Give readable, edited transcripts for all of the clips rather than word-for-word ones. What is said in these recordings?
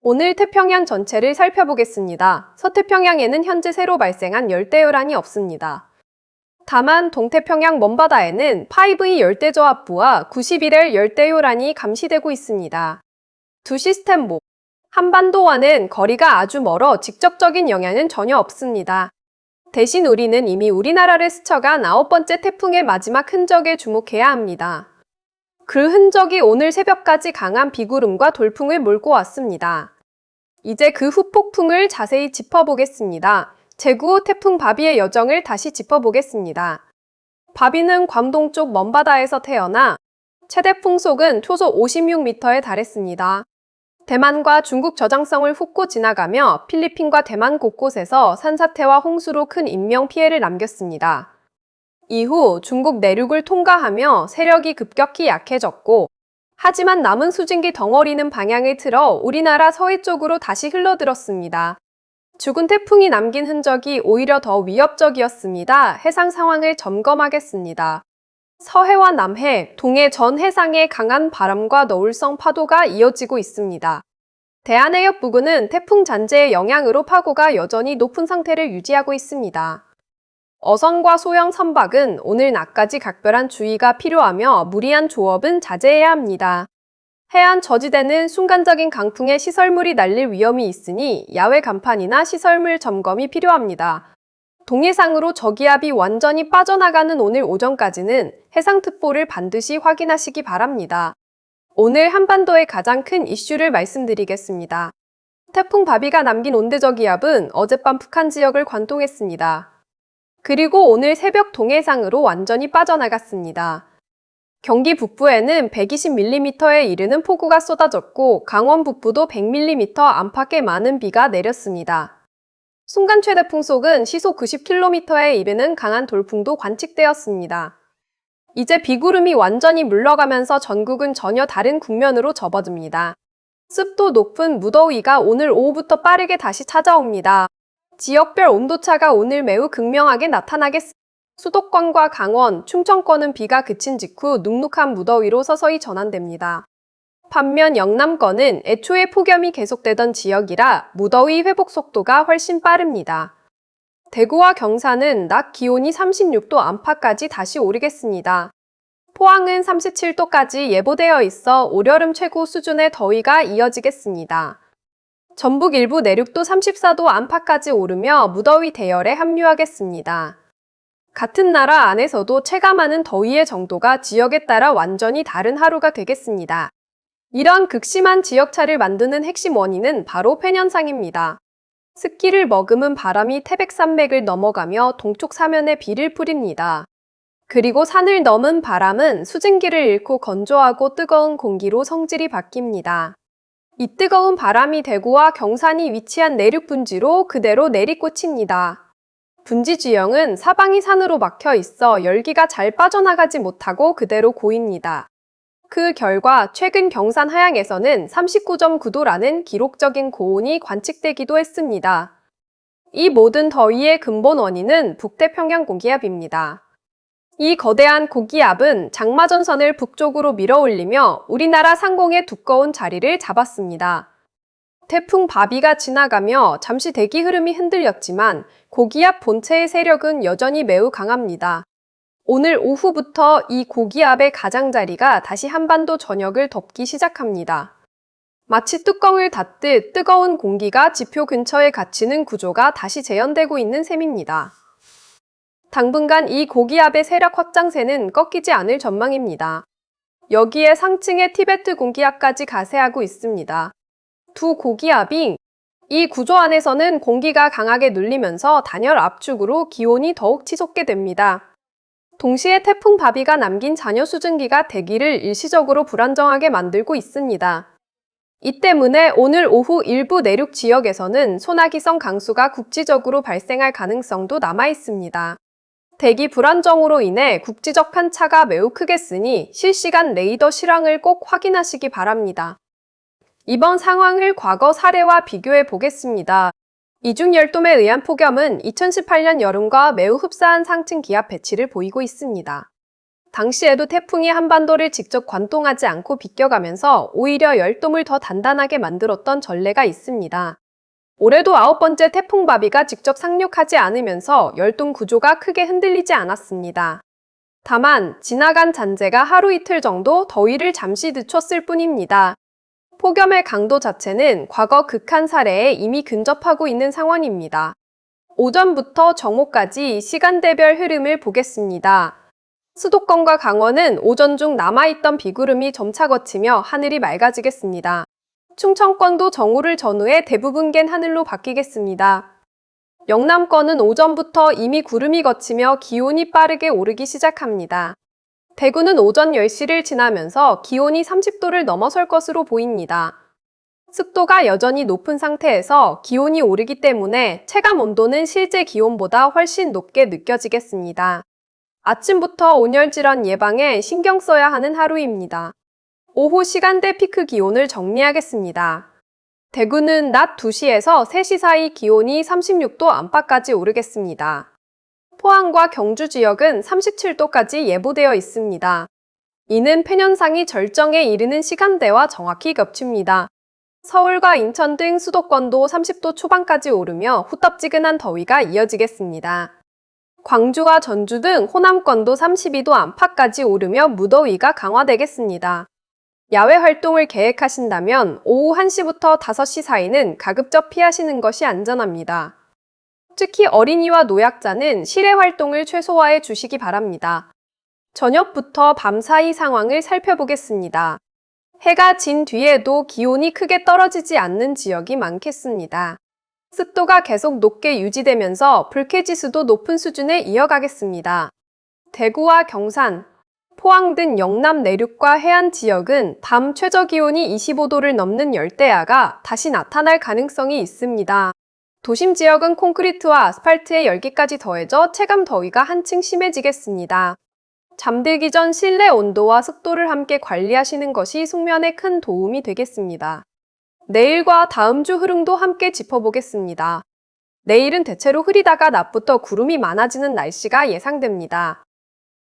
오늘 태평양 전체를 살펴보겠습니다. 서태평양에는 현재 새로 발생한 열대요란이 없습니다. 다만 동태평양 먼바다에는 5E 열대저하부와 91L 열대요란이 감시되고 있습니다. 두 시스템 모두 한반도와는 거리가 아주 멀어 직접적인 영향은 전혀 없습니다. 대신 우리는 이미 우리나라를 스쳐간 9번째 태풍의 마지막 흔적에 주목해야 합니다. 그 흔적이 오늘 새벽까지 강한 비구름과 돌풍을 몰고 왔습니다. 이제 그 후폭풍을 자세히 짚어보겠습니다. 제9호 태풍 바비의 여정을 다시 짚어보겠습니다. 바비는 괌동 쪽 먼바다에서 태어나 최대 풍속은 초속 56m에 달했습니다. 대만과 중국 저장성을 훑고 지나가며 필리핀과 대만 곳곳에서 산사태와 홍수로 큰 인명피해를 남겼습니다. 이후 중국 내륙을 통과하며 세력이 급격히 약해졌고, 하지만 남은 수증기 덩어리는 방향을 틀어 우리나라 서해 쪽으로 다시 흘러들었습니다. 죽은 태풍이 남긴 흔적이 오히려 더 위협적이었습니다. 해상 상황을 점검하겠습니다. 서해와 남해, 동해 전 해상에 강한 바람과 너울성 파도가 이어지고 있습니다. 대한해협 부근은 태풍 잔재의 영향으로 파고가 여전히 높은 상태를 유지하고 있습니다. 어선과 소형 선박은 오늘 낮까지 각별한 주의가 필요하며 무리한 조업은 자제해야 합니다. 해안 저지대는 순간적인 강풍에 시설물이 날릴 위험이 있으니 야외 간판이나 시설물 점검이 필요합니다. 동해상으로 저기압이 완전히 빠져나가는 오늘 오전까지는 해상특보를 반드시 확인하시기 바랍니다. 오늘 한반도의 가장 큰 이슈를 말씀드리겠습니다. 태풍 바비가 남긴 온대저기압은 어젯밤 북한 지역을 관통했습니다. 그리고 오늘 새벽 동해상으로 완전히 빠져나갔습니다. 경기 북부에는 120mm에 이르는 폭우가 쏟아졌고 강원 북부도 100mm 안팎의 많은 비가 내렸습니다. 순간 최대 풍속은 시속 90km에 이르는 강한 돌풍도 관측되었습니다. 이제 비구름이 완전히 물러가면서 전국은 전혀 다른 국면으로 접어듭니다. 습도 높은 무더위가 오늘 오후부터 빠르게 다시 찾아옵니다. 지역별 온도차가 오늘 매우 극명하게 나타나겠습니다. 수도권과 강원, 충청권은 비가 그친 직후 눅눅한 무더위로 서서히 전환됩니다. 반면 영남권은 애초에 폭염이 계속되던 지역이라 무더위 회복 속도가 훨씬 빠릅니다. 대구와 경산은 낮 기온이 36도 안팎까지 다시 오르겠습니다. 포항은 37도까지 예보되어 있어 올여름 최고 수준의 더위가 이어지겠습니다. 전북 일부 내륙도 34도 안팎까지 오르며 무더위 대열에 합류하겠습니다. 같은 나라 안에서도 체감하는 더위의 정도가 지역에 따라 완전히 다른 하루가 되겠습니다. 이런 극심한 지역차를 만드는 핵심 원인은 바로 팬현상입니다. 습기를 머금은 바람이 태백산맥을 넘어가며 동쪽 사면에 비를 뿌립니다. 그리고 산을 넘은 바람은 수증기를 잃고 건조하고 뜨거운 공기로 성질이 바뀝니다. 이 뜨거운 바람이 대구와 경산이 위치한 내륙 분지로 그대로 내리꽂힙니다. 분지 지형은 사방이 산으로 막혀 있어 열기가 잘 빠져나가지 못하고 그대로 고입니다. 그 결과 최근 경산 하양에서는 39.9도라는 기록적인 고온이 관측되기도 했습니다. 이 모든 더위의 근본 원인은 북태평양 고기압입니다. 이 거대한 고기압은 장마전선을 북쪽으로 밀어올리며 우리나라 상공의 두꺼운 자리를 잡았습니다. 태풍 바비가 지나가며 잠시 대기 흐름이 흔들렸지만 고기압 본체의 세력은 여전히 매우 강합니다. 오늘 오후부터 이 고기압의 가장자리가 다시 한반도 전역을 덮기 시작합니다. 마치 뚜껑을 닫듯 뜨거운 공기가 지표 근처에 갇히는 구조가 다시 재현되고 있는 셈입니다. 당분간 이 고기압의 세력 확장세는 꺾이지 않을 전망입니다. 여기에 상층의 티베트 공기압까지 가세하고 있습니다. 두 고기압이 이 구조 안에서는 공기가 강하게 눌리면서 단열 압축으로 기온이 더욱 치솟게 됩니다. 동시에 태풍 바비가 남긴 잔여 수증기가 대기를 일시적으로 불안정하게 만들고 있습니다. 이 때문에 오늘 오후 일부 내륙 지역에서는 소나기성 강수가 국지적으로 발생할 가능성도 남아 있습니다. 대기 불안정으로 인해 국지적 편차가 매우 크겠으니 실시간 레이더 실황을 꼭 확인하시기 바랍니다. 이번 상황을 과거 사례와 비교해 보겠습니다. 이중열돔에 의한 폭염은 2018년 여름과 매우 흡사한 상층 기압 배치를 보이고 있습니다. 당시에도 태풍이 한반도를 직접 관통하지 않고 비껴가면서 오히려 열돔을 더 단단하게 만들었던 전례가 있습니다. 올해도 9번째 태풍 바비가 직접 상륙하지 않으면서 열돔 구조가 크게 흔들리지 않았습니다. 다만 지나간 잔재가 하루 이틀 정도 더위를 잠시 늦췄을 뿐입니다. 폭염의 강도 자체는 과거 극한 사례에 이미 근접하고 있는 상황입니다. 오전부터 정오까지 시간대별 흐름을 보겠습니다. 수도권과 강원은 오전 중 남아있던 비구름이 점차 걷히며 하늘이 맑아지겠습니다. 충청권도 정오를 전후해 대부분 갠 하늘로 바뀌겠습니다. 영남권은 오전부터 이미 구름이 걷히며 기온이 빠르게 오르기 시작합니다. 대구는 오전 10시를 지나면서 기온이 30도를 넘어설 것으로 보입니다. 습도가 여전히 높은 상태에서 기온이 오르기 때문에 체감 온도는 실제 기온보다 훨씬 높게 느껴지겠습니다. 아침부터 온열 질환 예방에 신경 써야 하는 하루입니다. 오후 시간대 피크 기온을 정리하겠습니다. 대구는 낮 2시에서 3시 사이 기온이 36도 안팎까지 오르겠습니다. 포항과 경주 지역은 37도까지 예보되어 있습니다. 이는 폐년상이 절정에 이르는 시간대와 정확히 겹칩니다. 서울과 인천 등 수도권도 30도 초반까지 오르며 후텁지근한 더위가 이어지겠습니다. 광주와 전주 등 호남권도 32도 안팎까지 오르며 무더위가 강화되겠습니다. 야외 활동을 계획하신다면 오후 1시부터 5시 사이는 가급적 피하시는 것이 안전합니다. 특히 어린이와 노약자는 실외 활동을 최소화해 주시기 바랍니다. 저녁부터 밤 사이 상황을 살펴보겠습니다. 해가 진 뒤에도 기온이 크게 떨어지지 않는 지역이 많겠습니다. 습도가 계속 높게 유지되면서 불쾌지수도 높은 수준에 이어가겠습니다. 대구와 경산, 포항 등 영남 내륙과 해안 지역은 밤 최저기온이 25도를 넘는 열대야가 다시 나타날 가능성이 있습니다. 도심 지역은 콘크리트와 아스팔트의 열기까지 더해져 체감 더위가 한층 심해지겠습니다. 잠들기 전 실내 온도와 습도를 함께 관리하시는 것이 숙면에 큰 도움이 되겠습니다. 내일과 다음 주 흐름도 함께 짚어보겠습니다. 내일은 대체로 흐리다가 낮부터 구름이 많아지는 날씨가 예상됩니다.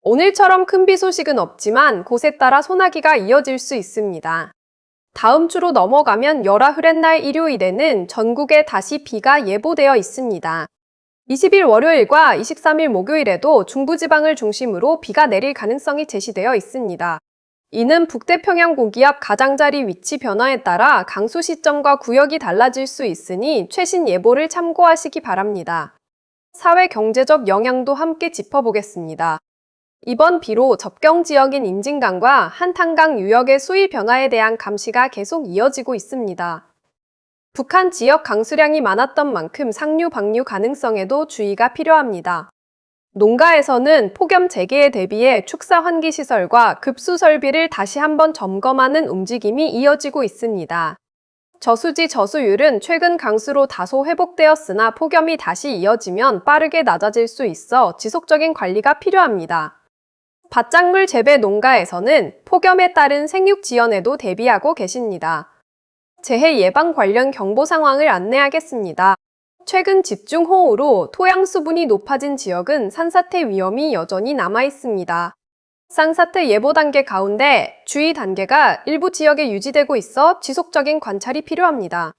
오늘처럼 큰 비 소식은 없지만 곳에 따라 소나기가 이어질 수 있습니다. 다음 주로 넘어가면 열화 흐린 날 일요일에는 전국에 다시 비가 예보되어 있습니다. 20일 월요일과 23일 목요일에도 중부지방을 중심으로 비가 내릴 가능성이 제시되어 있습니다. 이는 북태평양 고기압 가장자리 위치 변화에 따라 강수 시점과 구역이 달라질 수 있으니 최신 예보를 참고하시기 바랍니다. 사회 경제적 영향도 함께 짚어보겠습니다. 이번 비로 접경 지역인 임진강과 한탄강 유역의 수위 변화에 대한 감시가 계속 이어지고 있습니다. 북한 지역 강수량이 많았던 만큼 상류 방류 가능성에도 주의가 필요합니다. 농가에서는 폭염 재개에 대비해 축사 환기 시설과 급수 설비를 다시 한번 점검하는 움직임이 이어지고 있습니다. 저수지 저수율은 최근 강수로 다소 회복되었으나 폭염이 다시 이어지면 빠르게 낮아질 수 있어 지속적인 관리가 필요합니다. 밭작물 재배 농가에서는 폭염에 따른 생육 지연에도 대비하고 계십니다. 재해 예방 관련 경보 상황을 안내하겠습니다. 최근 집중호우로 토양 수분이 높아진 지역은 산사태 위험이 여전히 남아 있습니다. 산사태 예보 단계 가운데 주의 단계가 일부 지역에 유지되고 있어 지속적인 관찰이 필요합니다.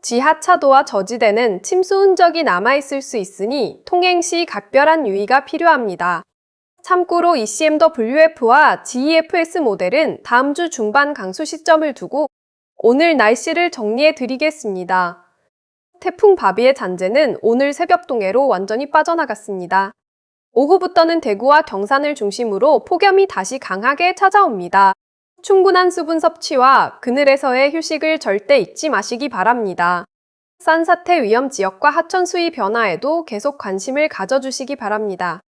지하차도와 저지대는 침수 흔적이 남아 있을 수 있으니 통행 시 각별한 유의가 필요합니다. 참고로 ECMWF와 GEFS 모델은 다음 주 중반 강수 시점을 두고 오늘 날씨를 정리해 드리겠습니다. 태풍 바비의 잔재는 오늘 새벽 동해로 완전히 빠져나갔습니다. 오후부터는 대구와 경산을 중심으로 폭염이 다시 강하게 찾아옵니다. 충분한 수분 섭취와 그늘에서의 휴식을 절대 잊지 마시기 바랍니다. 산사태 위험 지역과 하천 수위 변화에도 계속 관심을 가져주시기 바랍니다.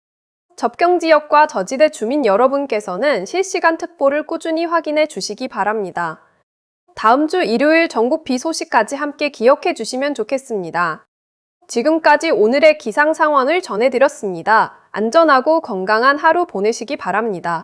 접경 지역과 저지대 주민 여러분께서는 실시간 특보를 꾸준히 확인해 주시기 바랍니다. 다음 주 일요일 전국 비 소식까지 함께 기억해 주시면 좋겠습니다. 지금까지 오늘의 기상 상황을 전해드렸습니다. 안전하고 건강한 하루 보내시기 바랍니다.